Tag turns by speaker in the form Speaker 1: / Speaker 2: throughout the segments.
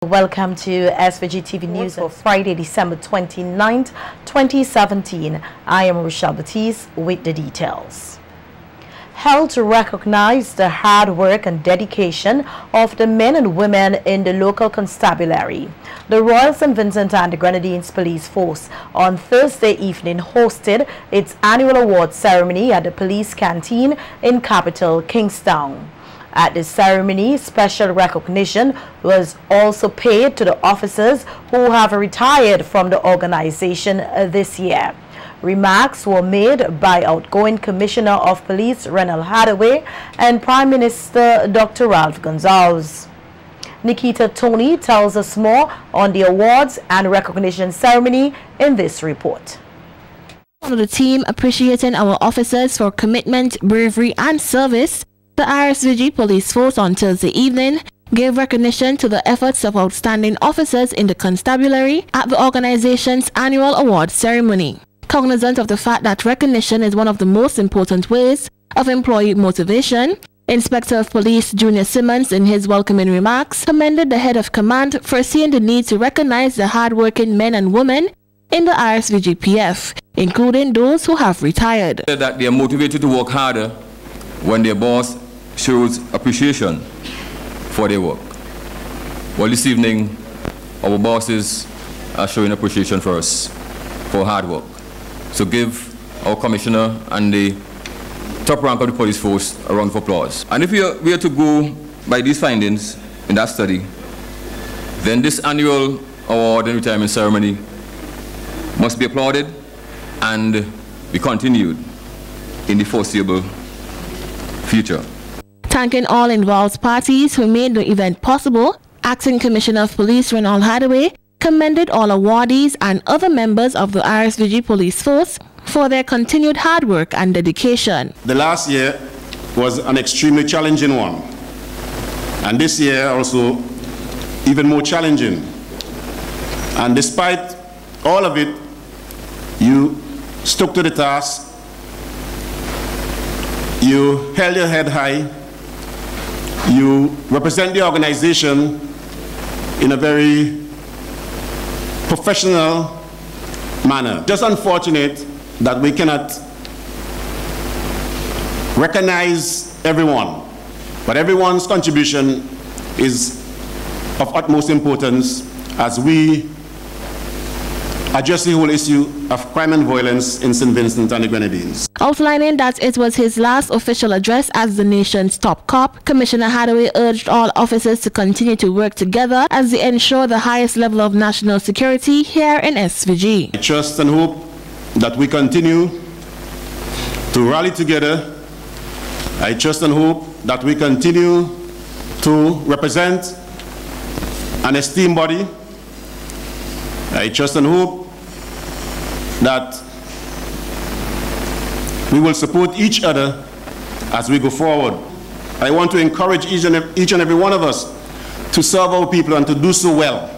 Speaker 1: Welcome to SVG-TV News for Friday, December 29th, 2017. I am Rochelle Batiste with the details. Held to recognize the hard work and dedication of the men and women in the local constabulary, the Royal St. Vincent and the Grenadines Police Force on Thursday evening hosted its annual award ceremony at the police canteen in capital Kingstown. At the ceremony, special recognition was also paid to the officers who have retired from the organization this year. Remarks were made by outgoing Commissioner of Police Renal Hathaway and Prime Minister Dr. Ralph Gonzalez. Nikita Tony tells us more on the awards and recognition ceremony in this report.
Speaker 2: The team appreciating our officers for commitment, bravery and service. The SVG Police Force on Thursday evening gave recognition to the efforts of outstanding officers in the constabulary at the organization's annual award ceremony. Cognizant of the fact that recognition is one of the most important ways of employee motivation, Inspector of Police Junior Simmons, in his welcoming remarks, commended the head of command for seeing the need to recognize the hard-working men and women in the RSVGPF, including those who have retired.
Speaker 3: That they are motivated to work harder when their boss shows appreciation for their work. Well, this evening, our bosses are showing appreciation for us for hard work. So give our commissioner and the top rank of the police force a round of applause. And if we are to go by these findings in that study, then this annual award and retirement ceremony must be applauded and be continued in the foreseeable future.
Speaker 2: Thanking all involved parties who made the event possible, Acting Commissioner of Police Renal Hathaway commended all awardees and other members of the RSVG Police Force for their continued hard work and dedication.
Speaker 4: The last year was an extremely challenging one, and this year also even more challenging. And despite all of it, you stuck to the task, you held your head high, you represent the organization in a very professional manner. Just unfortunate that we cannot recognize everyone, but everyone's contribution is of utmost importance as we address the whole issue of crime and violence in St. Vincent and the Grenadines.
Speaker 2: Outlining that it was his last official address as the nation's top cop, Commissioner Hathaway urged all officers to continue to work together as they ensure the highest level of national security here in SVG.
Speaker 4: I trust and hope that we continue to rally together. I trust and hope that we continue to represent an esteemed body. I trust and hope that we will support each other as we go forward. I want to encourage each and every one of us to serve our people and to do so well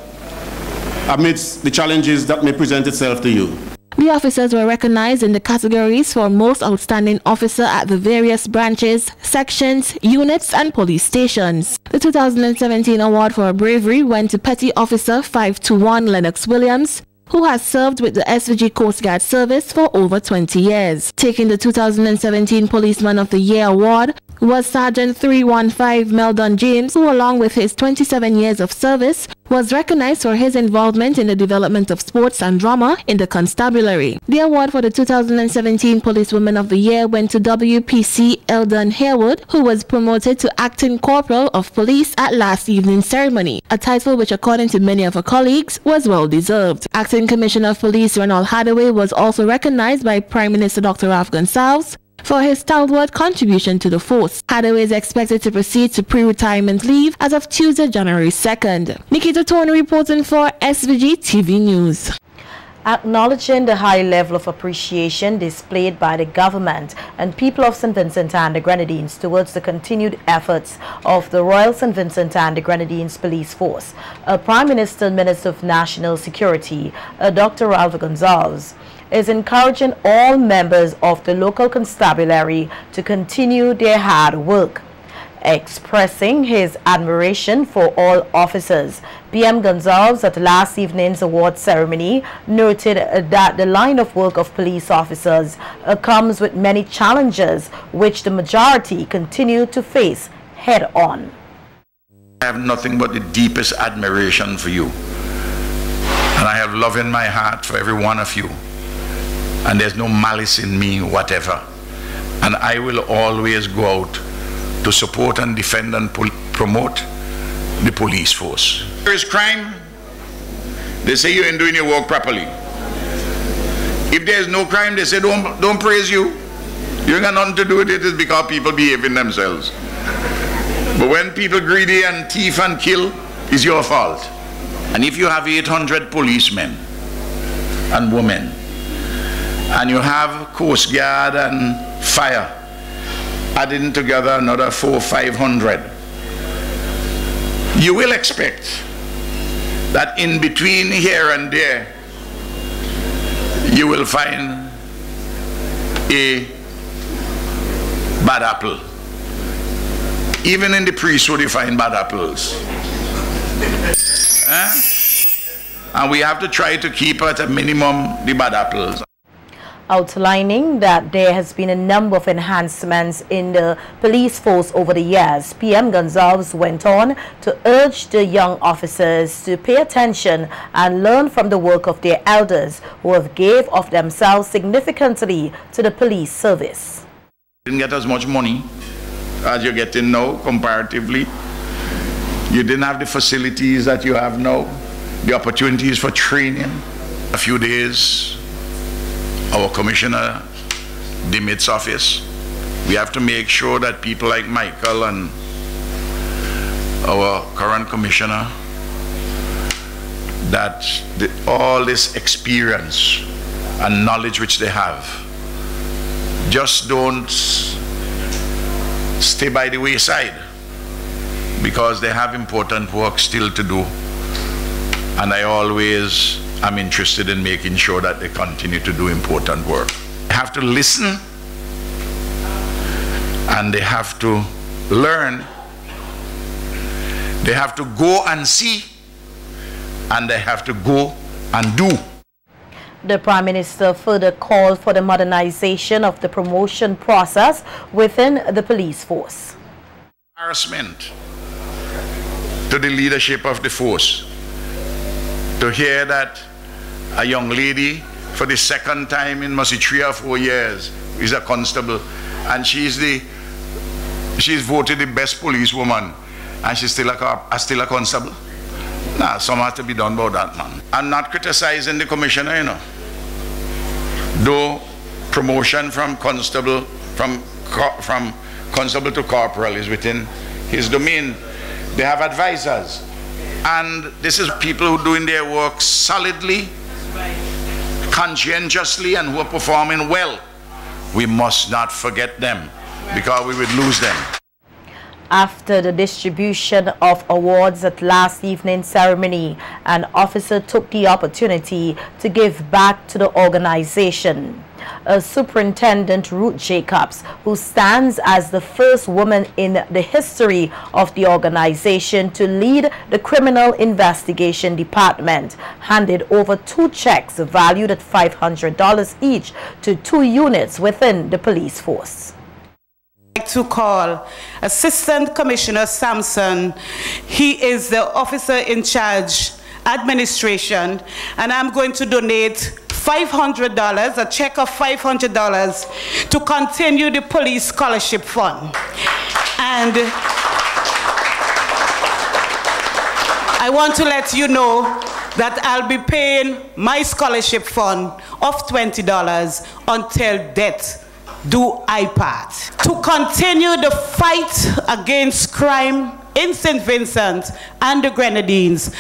Speaker 4: amidst the challenges that may present itself to you.
Speaker 2: The officers were recognized in the categories for Most Outstanding Officer at the various branches, sections, units and police stations. The 2017 award for bravery went to Petty Officer 521 Lennox Williams, who has served with the SVG Coast Guard Service for over 20 years. Taking the 2017 Policeman of the Year award was Sergeant 315 Meldon James, who along with his 27 years of service was recognized for his involvement in the development of sports and drama in the constabulary. The award for the 2017 Policewoman of the Year went to WPC Eldon Harewood, who was promoted to Acting Corporal of Police at last evening's ceremony, a title which according to many of her colleagues was well deserved. Acting Commissioner of Police Renal Hathaway was also recognized by Prime Minister Dr. Ralph Gonzalez for his stalwart contribution to the force. Hathaway is expected to proceed to pre-retirement leave as of Tuesday, January 2nd. Nikita Tony reporting for SVG-TV News.
Speaker 1: Acknowledging the high level of appreciation displayed by the government and people of St. Vincent and the Grenadines towards the continued efforts of the Royal St. Vincent and the Grenadines Police Force, Prime Minister and Minister of National Security, Dr. Ralph Gonzalez, is encouraging all members of the local constabulary to continue their hard work. Expressing his admiration for all officers, PM Gonzalez at last evening's award ceremony noted that the line of work of police officers comes with many challenges which the majority continue to face head-on.
Speaker 5: I have nothing but the deepest admiration for you, and I have love in my heart for every one of you, and there's no malice in me whatever, and I will always go out to support and defend and promote the police force. There is crime, they say you ain't doing your work properly. If there's no crime, they say don't praise you. You ain't got nothing to do with it. It's because people behaving themselves. But when people greedy and thief and kill, it's your fault. And if you have 800 policemen and women, and you have Coast Guard and fire, adding together another 400-500, you will expect that in between here and there you will find a bad apple. Even in the priesthood you find bad apples. And we have to try to keep at a minimum the bad apples.
Speaker 1: Outlining that there has been a number of enhancements in the police force over the years, PM Gonzalez went on to urge the young officers to pay attention and learn from the work of their elders who have gave of themselves significantly to the police service.
Speaker 5: You didn't get as much money as you're getting now comparatively. You didn't have the facilities that you have now, the opportunities for training. A few days, our commissioner, Dimit's office, we have to make sure that people like Michael and our current commissioner, that all this experience and knowledge which they have, just don't stay by the wayside, because they have important work still to do. And I always am interested in making sure that they continue to do important work. They have to listen, and they have to learn. They have to go and see, and they have to go and do.
Speaker 1: The Prime Minister further called for the modernization of the promotion process within the police force.
Speaker 5: Embarrassment to the leadership of the force to hear that a young lady for the second time in must be 3 or 4 years is a constable, and she's voted the best policewoman, and she's still a constable. Nah, something has to be done about that, man. I'm not criticizing the commissioner, you know. Though promotion from constable, from constable to corporal is within his domain. They have advisors, and this is people who are doing their work solidly, conscientiously, and who are performing well. We must not forget them, because we would lose them.
Speaker 1: After the distribution of awards at last evening's ceremony, an officer took the opportunity to give back to the organization. Superintendent Ruth Jacobs, who stands as the first woman in the history of the organization to lead the criminal investigation department, handed over 2 checks valued at $500 each to 2 units within the police force.
Speaker 6: To call Assistant Commissioner Sampson. He is the officer in charge administration, and I'm going to donate $500, a check of $500, to continue the police scholarship fund. And I want to let you know that I'll be paying my scholarship fund of $20 until death do I part. To continue the fight against crime in St. Vincent and the Grenadines,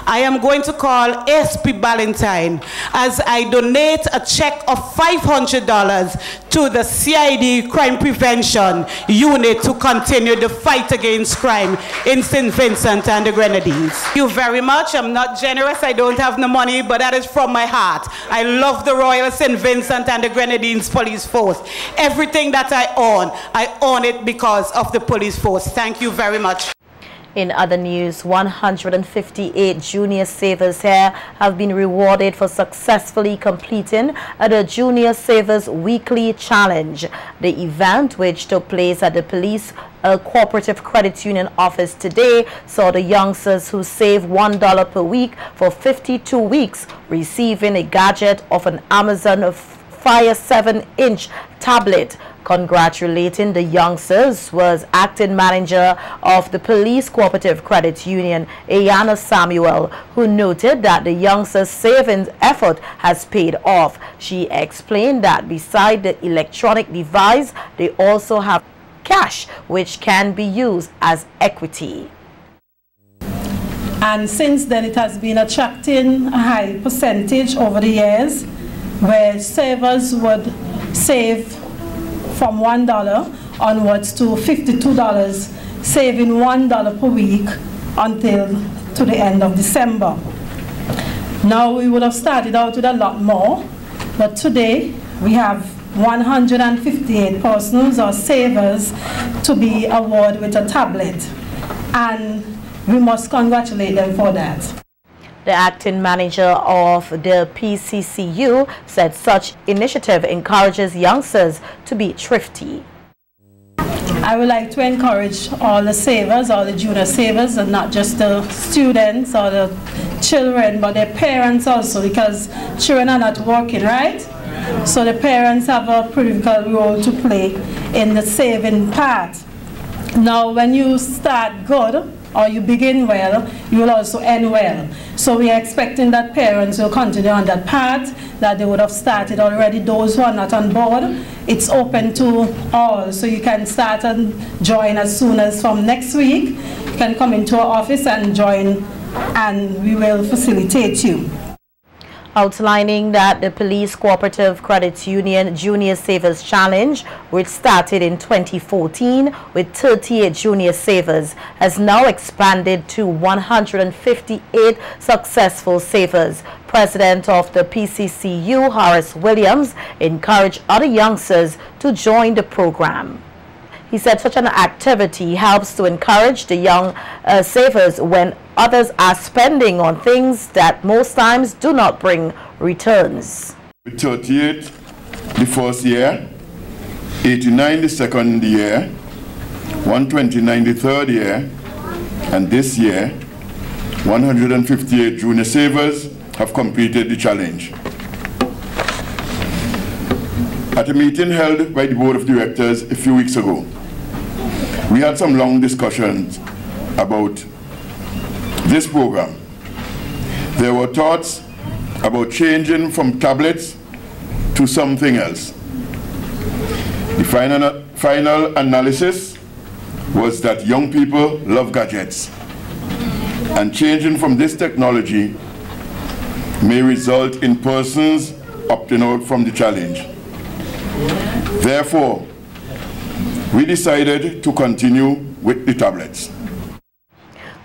Speaker 6: I am going to call SP Ballantyne as I donate a check of $500 to the CID Crime Prevention Unit to continue the fight against crime in St. Vincent and the Grenadines. Thank you very much. I'm not generous, I don't have the money, but that is from my heart. I love the Royal St. Vincent and the Grenadines Police Force. Everything that I own it because of the police force. Thank you very much.
Speaker 1: In other news, 158 junior savers here have been rewarded for successfully completing the Junior Savers Weekly Challenge. The event, which took place at the Police Cooperative Credit Union office today, saw the youngsters who saved $1 per week for 52 weeks receiving a gadget of an Amazon Fire 7-inch tablet. Congratulating the youngsters was acting manager of the Police Cooperative Credit Union, Ayana Samuel, who noted that the youngsters' savings effort has paid off. She explained that beside the electronic device, they also have cash, which can be used as equity.
Speaker 7: And since then, it has been attracting a high percentage over the years, where savers would save from $1 onwards to $52, saving $1 per week until to the end of December. Now we would have started out with a lot more, but today we have 158 persons or savers to be awarded with a tablet, and we must congratulate them for that.
Speaker 1: The acting manager of the PCCU said such initiative encourages youngsters to be thrifty.
Speaker 7: I would like to encourage all the savers, all the junior savers, and not just the students or the children, but their parents also, because children are not working, right? So the parents have a critical role to play in the saving part. Now, when you start good, or you begin well, you will also end well. So we are expecting that parents will continue on that path that they would have started already. Those who are not on board, it's open to all. So you can start and join as soon as from next week. You can come into our office and join, and we will facilitate you.
Speaker 1: Outlining that the Police Cooperative Credit Union Junior Savers Challenge, which started in 2014 with 38 junior savers, has now expanded to 158 successful savers. President of the PCCU, Horace Williams, encouraged other youngsters to join the program. He said such an activity helps to encourage the young savers when others are spending on things that most times do not bring returns.
Speaker 8: 38 the first year, 89 the second year, 129 the third year, and this year 158 junior savers have completed the challenge. At a meeting held by the Board of Directors a few weeks ago, we had some long discussions about this program. There were thoughts about changing from tablets to something else. The final analysis was that young people love gadgets, and changing from this technology may result in persons opting out from the challenge. Therefore, we decided to continue with the tablets.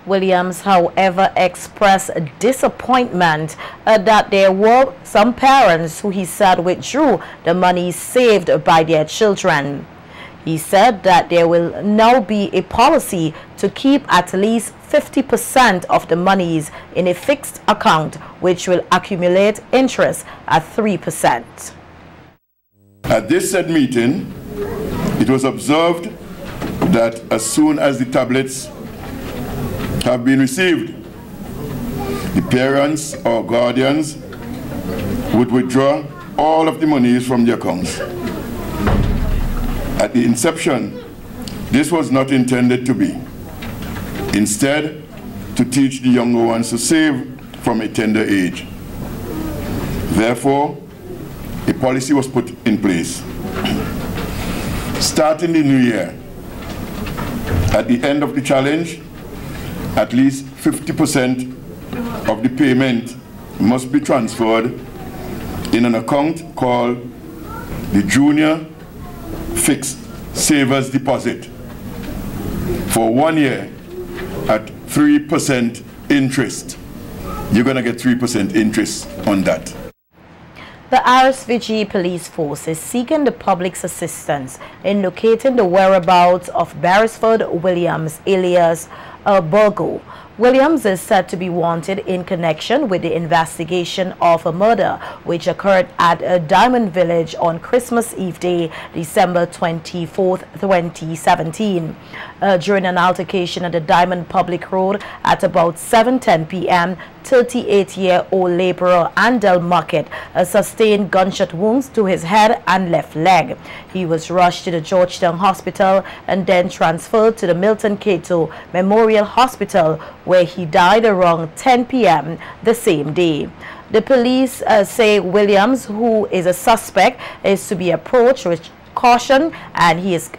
Speaker 1: Williams, however, expressed disappointment that there were some parents who he said withdrew the money saved by their children. He said that there will now be a policy to keep at least 50% of the monies in a fixed account, which will accumulate interest at 3%.
Speaker 8: At this said meeting, it was observed that as soon as the tablets have been received, the parents or guardians would withdraw all of the monies from the accounts. At the inception, this was not intended to be. Instead, to teach the younger ones to save from a tender age. Therefore, a policy was put in place. Starting the new year, at the end of the challenge, at least 50% of the payment must be transferred in an account called the Junior Fixed Savers Deposit for 1 year at 3% interest. You're going to get 3% interest on that.
Speaker 1: The SVG police force is seeking the public's assistance in locating the whereabouts of Beresford Williams alias Burgo. Williams is said to be wanted in connection with the investigation of a murder which occurred at a Diamond Village on Christmas Eve Day, December 24th, 2017. During an altercation at the Diamond Public Road at about 7:10 p.m., 38-year-old laborer Andel Muckett sustained gunshot wounds to his head and left leg. He was rushed to the Georgetown Hospital and then transferred to the Milton Cato Memorial Hospital, where he died around 10 p.m. the same day. The police say Williams, who is a suspect, is to be approached with caution, and he is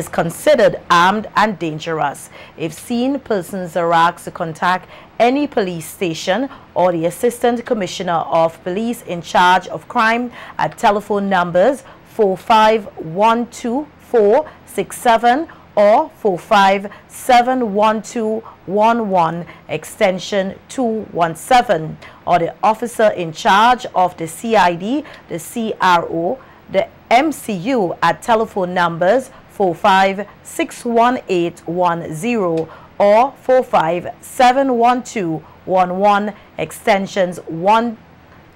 Speaker 1: considered armed and dangerous. If seen, persons are asked to contact any police station or the Assistant Commissioner of Police in charge of crime at telephone numbers 4512467 or 4571211 extension 217, or the officer in charge of the CID, the CRO, the MCU at telephone numbers 4561810 or 4571211 extensions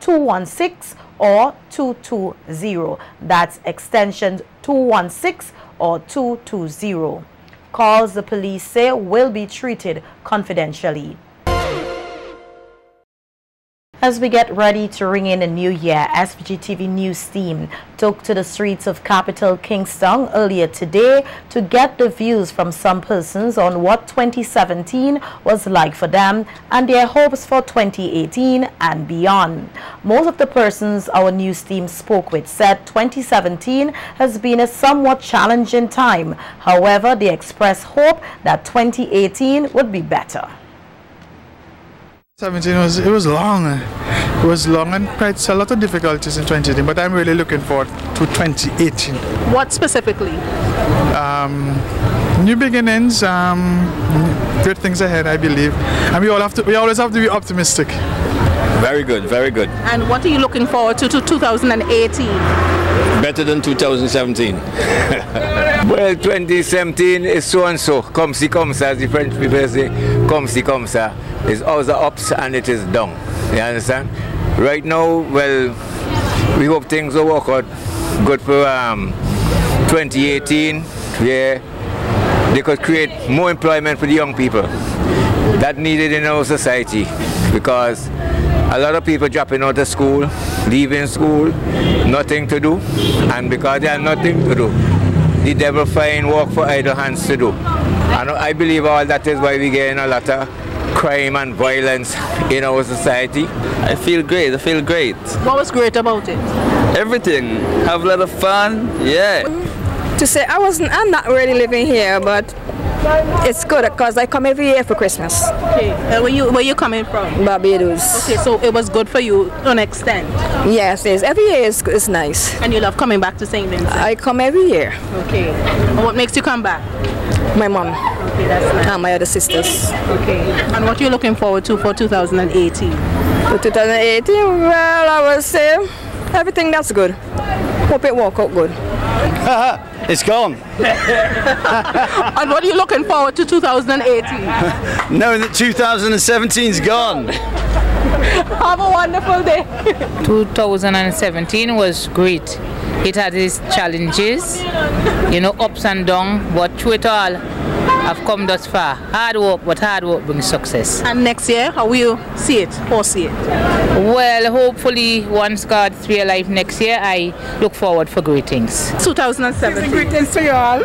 Speaker 1: 216 or 220. That's extensions 216 or 220. Calls, the police say, will be treated confidentially. As we get ready to ring in a new year, SVG-TV news team took to the streets of capital Kingston earlier today to get the views from some persons on what 2017 was like for them and their hopes for 2018 and beyond. Most of the persons our news team spoke with said 2017 has been a somewhat challenging time. However, they expressed hope that 2018 would be better.
Speaker 9: 17 was long. It was long and quite a lot of difficulties in 2018, but I'm really looking forward to 2018.
Speaker 10: What specifically?
Speaker 9: New beginnings, great things ahead, I believe, and we always have to be optimistic.
Speaker 11: Very good, very good.
Speaker 10: And what are you looking forward to 2018?
Speaker 11: Better than 2017. Well, 2017 is so and so. Comme si, comme ça, as the French people say. Comme si, comme ça. It's all the ups and it is down. You understand? Right now, well, we hope things will work out good for 2018, where they could create more employment for the young people. That needed in our society, because a lot of people dropping out of school, leaving school, nothing to do, and because they have nothing to do, the devil find work for idle hands to do. And I believe all that is why we get a lot of crime and violence in our society.
Speaker 12: I feel great, I feel great.
Speaker 10: What was great about it?
Speaker 12: Everything. Have a lot of fun, yeah.
Speaker 13: To say I'm not really living here, but it's good because I come every year for Christmas.
Speaker 10: Okay. Where you coming from?
Speaker 13: Barbados.
Speaker 10: Okay, so it was good for you to an extent.
Speaker 13: Yes, yes. Every year is nice.
Speaker 10: And you love coming back to St. Vincent?
Speaker 13: I come every year.
Speaker 10: Okay. And what makes you come back?
Speaker 13: My mom.
Speaker 10: Okay, that's nice.
Speaker 13: And my other sisters.
Speaker 10: Okay. And what are you looking forward to for 2018?
Speaker 13: For 2018, well, I would say everything that's good. Hope it work out good.
Speaker 12: It's gone.
Speaker 10: And what are you looking forward to 2018?
Speaker 12: Knowing that 2017's gone.
Speaker 10: Have a wonderful day.
Speaker 14: 2017 was great. It had its challenges, you know, ups and downs, but through it all, I've come thus far. Hard work, but hard work brings success.
Speaker 10: And next year, how will you see it, foresee it?
Speaker 14: Well, hopefully, once God's real life next year, I look forward for great things.
Speaker 10: 2017.
Speaker 13: Greetings to you all.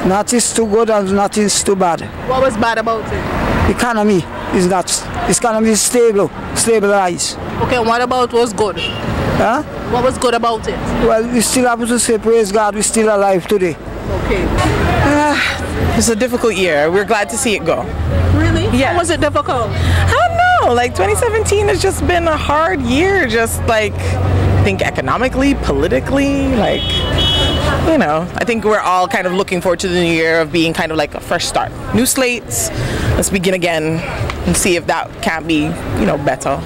Speaker 15: Nothing is too good and nothing is too bad.
Speaker 10: What was bad about it?
Speaker 15: The economy is not. The economy is stabilized.
Speaker 10: Okay, and what about was good?
Speaker 15: Huh?
Speaker 10: What was good about it?
Speaker 15: Well, we still have to say, praise God, we're still alive today.
Speaker 10: Okay.
Speaker 16: It's a difficult year. We're glad to see it go.
Speaker 10: Really? Yeah. Was it difficult?
Speaker 16: I don't know. Like 2017 has just been a hard year. Just like, I think economically, politically, like, you know, I think we're all kind of looking forward to the new year of being kind of like a fresh start. New slates. Let's begin again and see if that can be, you know, better.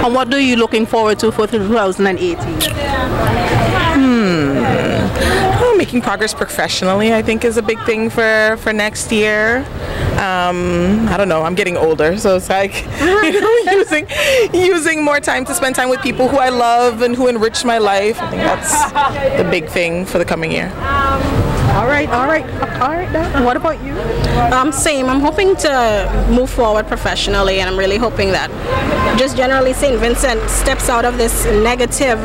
Speaker 10: And what are you looking forward to for 2018?
Speaker 16: Making progress professionally, I think, is a big thing for next year. I don't know, I'm getting older, so it's like, you know, using more time to spend time with people who I love and who enrich my life. I think that's the big thing for the coming year.
Speaker 10: All right. What about you?
Speaker 17: Same. I'm hoping to move forward professionally, and I'm really hoping that just generally St. Vincent steps out of this negative,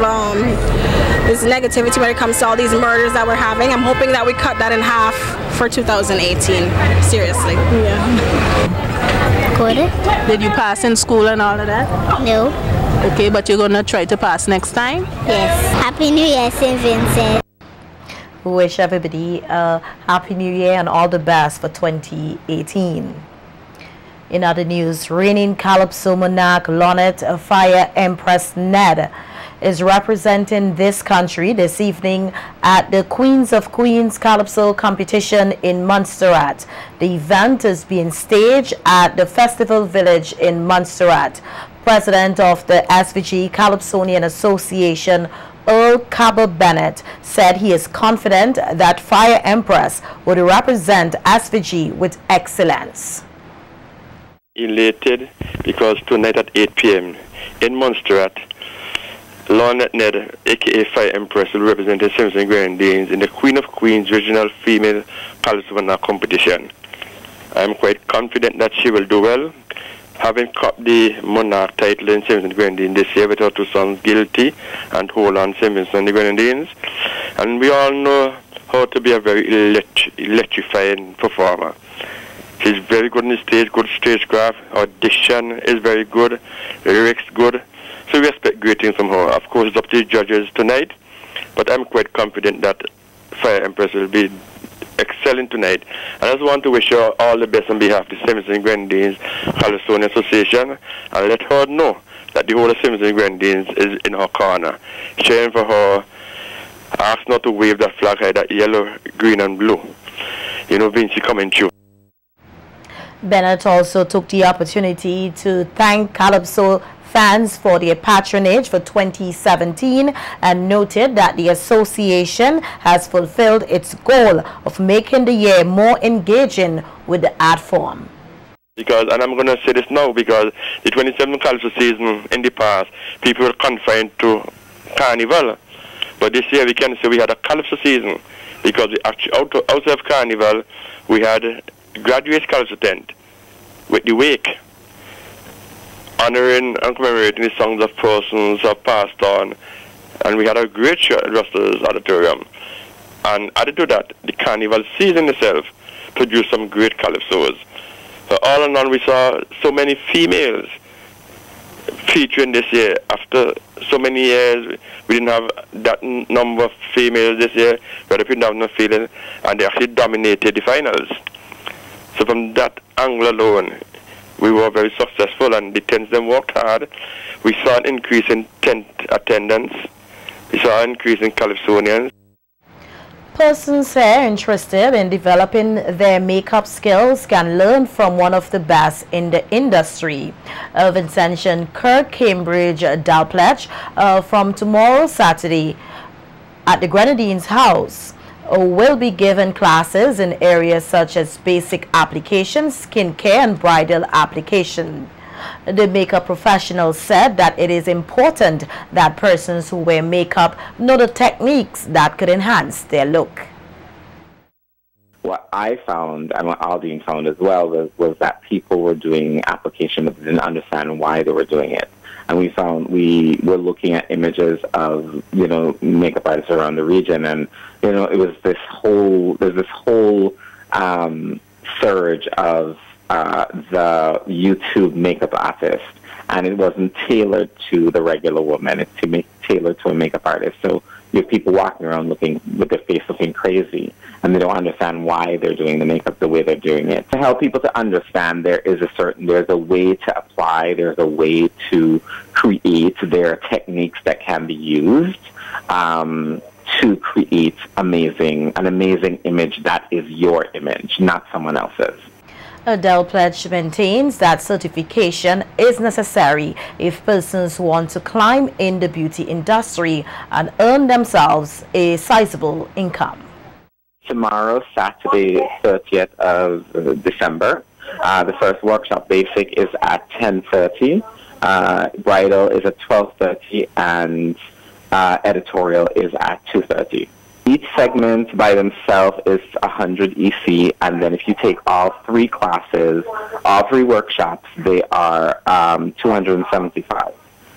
Speaker 17: this negativity when it comes to all these murders that we're having. I'm hoping that we cut that in half for 2018. Seriously.
Speaker 10: Yeah.
Speaker 17: Good.
Speaker 10: Did you pass in school and all of that?
Speaker 17: No.
Speaker 10: Okay, but you're gonna try to pass next time?
Speaker 17: Yes. Happy New Year, St. Vincent.
Speaker 1: We wish everybody a Happy New Year and all the best for 2018. In other news, reigning Calypso monarch Lornette Fire Empress Ned is representing this country this evening at the Queens of Queens Calypso competition in Montserrat. The event is being staged at the Festival Village in Montserrat. President of the SVG Calypsonian Association, Earl Cabell Bennett, said he is confident that Fire Empress would represent SVG with excellence.
Speaker 18: Elated because tonight at 8 p.m. in Montserrat, Lornette Ned, aka Fire Empress, will represent the Simpson Grenadines in the Queen of Queens Regional Female Calypso competition. I am quite confident that she will do well, having caught the monarch title in Simpson Grenadines this year with her two sons Guilty and Hold On Simpson and the Grenadines. And we all know her to be a very electrifying performer. She's very good on the stage, good stagecraft, her diction is very good, lyrics good. So we expect great things from her. Of course, it's up to the judges tonight, but I'm quite confident that Fire Empress will be excelling tonight. And I just want to wish her all the best on behalf of the Simpson Grenadines Calypsonian Association, and let her know that the whole of Simpson Grenadines is in her corner, cheering for her, ask not to wave that flag high, that yellow, green and blue. You know, Vinci coming through.
Speaker 1: Bennett also took the opportunity to thank Calypso fans for their patronage for 2017 and noted that the association has fulfilled its goal of making the year more engaging with the art form.
Speaker 18: Because, and I'm going to say this now, because the 27 Calypso season in the past, people were confined to Carnival. But this year we can say we had a Calypso season, because we actually, outside of Carnival, we had graduate Calypso tent with the wake, honoring and commemorating the songs of persons who have passed on. And we had a great show at Russell's Auditorium. And added to that, the Carnival season itself produced some great Calypsos. So all in all, we saw so many females featuring this year. After so many years, we didn't have that number of females this year. We had a pretty enough feeling, and they actually dominated the finals. So from that angle alone, we were very successful, and the tents them worked hard. We saw an increase in tent attendance. We saw an increase in Calypsonians.
Speaker 1: Persons here interested in developing their makeup skills can learn from one of the best in the industry. Vincentian Kirk Cambridge Dalpledge from tomorrow Saturday at the Grenadines House will be given classes in areas such as basic applications, skincare and bridal application. The makeup professional said that it is important that persons who wear makeup know the techniques that could enhance their look.
Speaker 19: What I found, and what Aldine found as well, was that people were doing application but didn't understand why they were doing it. And we found we were looking at images of, you know, makeup artists around the region, and, you know, it was this whole, there's this whole surge of the YouTube makeup artist, and it wasn't tailored to the regular woman. It's tailored to a makeup artist. So You have people walking around looking with their face looking crazy, and they don't understand why they're doing the makeup the way they're doing it. To help people to understand there's a way to apply, there's a way to create, there are techniques that can be used to create an amazing image that is your image, not someone else's.
Speaker 1: Adele Pledge maintains that certification is necessary if persons want to climb in the beauty industry and earn themselves a sizable income.
Speaker 19: Tomorrow, Saturday, 30th of December, the first workshop, basic, is at 10:30. Bridal is at 12:30, and editorial is at 2:30. Each segment by themselves is 100 EC, and then if you take all three classes, all three workshops, they are 275.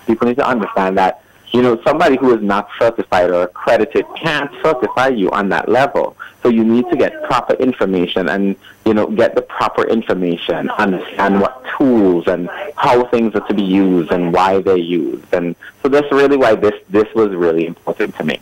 Speaker 19: People need to understand that, you know, somebody who is not certified or accredited can't certify you on that level. So you need to get proper information and, you know, get the proper information, understand what tools and how things are to be used and why they're used. And so that's really why this was really important to me.